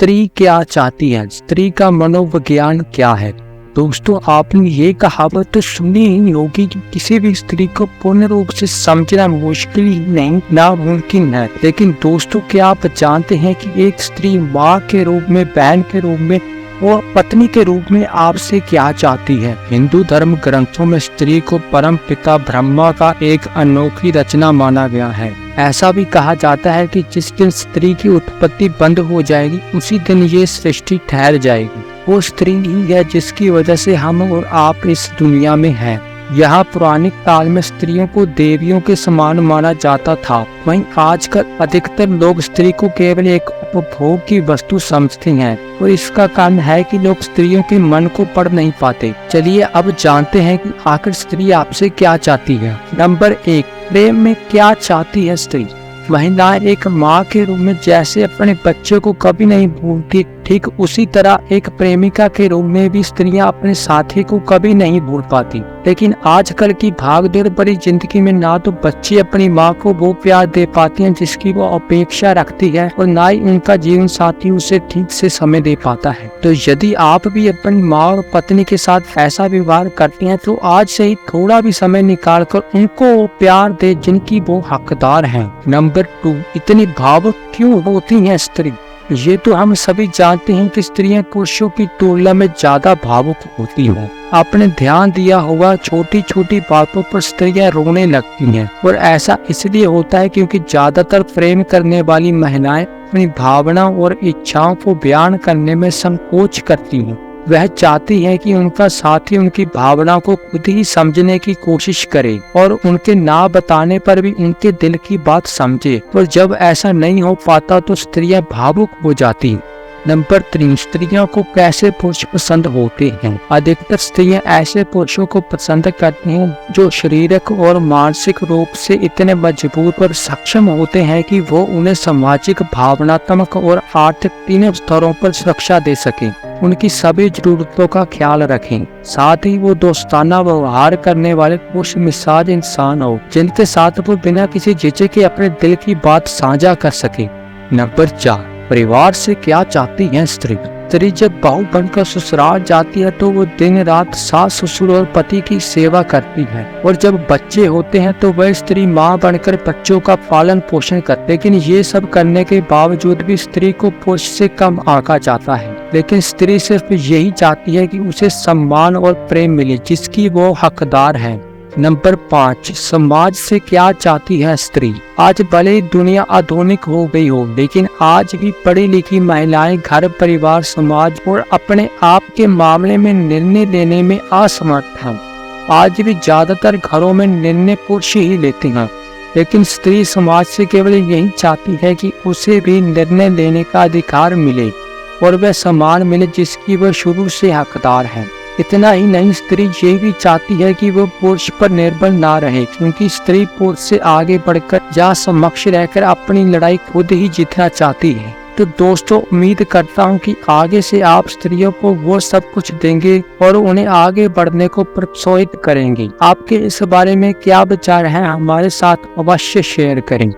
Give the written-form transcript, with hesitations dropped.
स्त्री क्या चाहती है, स्त्री का मनोविज्ञान क्या है। दोस्तों, आपने ये कहावत तो सुनी ही होगी कि किसी भी स्त्री को पूर्ण रूप से समझना मुश्किल ही नहीं नामुमकिन है। लेकिन दोस्तों, क्या आप जानते हैं कि एक स्त्री माँ के रूप में, बहन के रूप में और पत्नी के रूप में आपसे क्या चाहती है। हिंदू धर्म ग्रंथों में स्त्री को परम पिता ब्रह्मा का एक अनोखी रचना माना गया है। ऐसा भी कहा जाता है कि जिस दिन स्त्री की उत्पत्ति बंद हो जाएगी, उसी दिन ये सृष्टि ठहर जाएगी। वो स्त्री ही है जिसकी वजह से हम और आप इस दुनिया में हैं। यहाँ पुराने काल में स्त्रियों को देवियों के समान माना जाता था। वहीं आजकल अधिकतर लोग स्त्री को केवल एक उपभोग की वस्तु समझते हैं और इसका कारण है कि लोग स्त्रियों के मन को पढ़ नहीं पाते। चलिए अब जानते हैं कि आखिर स्त्री आपसे क्या चाहती है। नंबर 1, प्रेम में क्या चाहती है स्त्री। महिलाएं एक माँ के रूप में जैसे अपने बच्चे को कभी नहीं भूलती, ठीक उसी तरह एक प्रेमिका के रूप में भी स्त्रियां अपने साथी को कभी नहीं भूल पाती। लेकिन आजकल की भागदौड़ भरी जिंदगी में ना तो बच्चे अपनी माँ को वो प्यार दे पाती हैं जिसकी वो अपेक्षा रखती है, और ना ही उनका जीवन साथी उसे ठीक से समय दे पाता है। तो यदि आप भी अपनी माँ और पत्नी के साथ ऐसा व्यवहार करते हैं, तो आज से ही थोड़ा भी समय निकाल कर उनको वो प्यार दे जिनकी वो हकदार है। नंबर 2, इतनी भावुक क्यों होती है स्त्री। ये तो हम सभी जानते हैं कि स्त्रियां पुरुषों की तुलना में ज्यादा भावुक होती हैं। आपने ध्यान दिया होगा, छोटी छोटी बातों पर स्त्रियां रोने लगती हैं, और ऐसा इसलिए होता है क्योंकि ज्यादातर प्रेम करने वाली महिलाएं अपनी भावनाओं और इच्छाओं को बयान करने में संकोच करती हैं। वह चाहती है कि उनका साथी उनकी भावनाओं को खुद ही समझने की कोशिश करे और उनके ना बताने पर भी उनके दिल की बात समझे। और जब ऐसा नहीं हो पाता तो स्त्रियां भावुक हो जाती हैं। नंबर 3, स्त्रियों को कैसे पुरुष पसंद होते हैं। अधिकतर स्त्रियां ऐसे पुरुषों को पसंद करती हैं जो शारीरिक और मानसिक रूप से इतने मजबूत और सक्षम होते हैं कि वो उन्हें सामाजिक, भावनात्मक और आर्थिक तीनों स्तरों पर सुरक्षा दे सके, उनकी सभी जरूरतों का ख्याल रखें। साथ ही वो दोस्ताना व्यवहार करने वाले खुश मिजाज इंसान हो जिनके साथ वो बिना किसी झिझक के अपने दिल की बात साझा कर सके। नंबर 4, परिवार से क्या चाहती है स्त्री। स्त्री जब बहू बनकर ससुराल जाती है तो वो दिन रात सास, ससुर और पति की सेवा करती है, और जब बच्चे होते हैं तो वह स्त्री माँ बनकर बच्चों का पालन पोषण करती है। लेकिन ये सब करने के बावजूद भी स्त्री को पुरुष से कम आंका जाता है। लेकिन स्त्री सिर्फ यही चाहती है कि उसे सम्मान और प्रेम मिले जिसकी वो हकदार है। नंबर 5, समाज से क्या चाहती है स्त्री। आज भले ही दुनिया आधुनिक हो गई हो, लेकिन आज भी पढ़ी लिखी महिलाएं घर, परिवार, समाज और अपने आप के मामले में निर्णय लेने में असमर्थ हैं। आज भी ज्यादातर घरों में निर्णय पुरुष ही लेते हैं, लेकिन स्त्री समाज से केवल यही चाहती है कि उसे भी निर्णय लेने का अधिकार मिले और वह सम्मान मिले जिसकी वह शुरू से हकदार है। इतना ही नहीं, स्त्री ये भी चाहती है कि वो पुरुष पर निर्भर ना रहे, क्योंकि स्त्री पुरुष से आगे बढ़कर या समक्ष रहकर अपनी लड़ाई खुद ही जीतना चाहती है। तो दोस्तों, उम्मीद करता हूँ कि आगे से आप स्त्रियों को वो सब कुछ देंगे और उन्हें आगे बढ़ने को प्रोत्साहित करेंगे। आपके इस बारे में क्या विचार है, हमारे साथ अवश्य शेयर करें।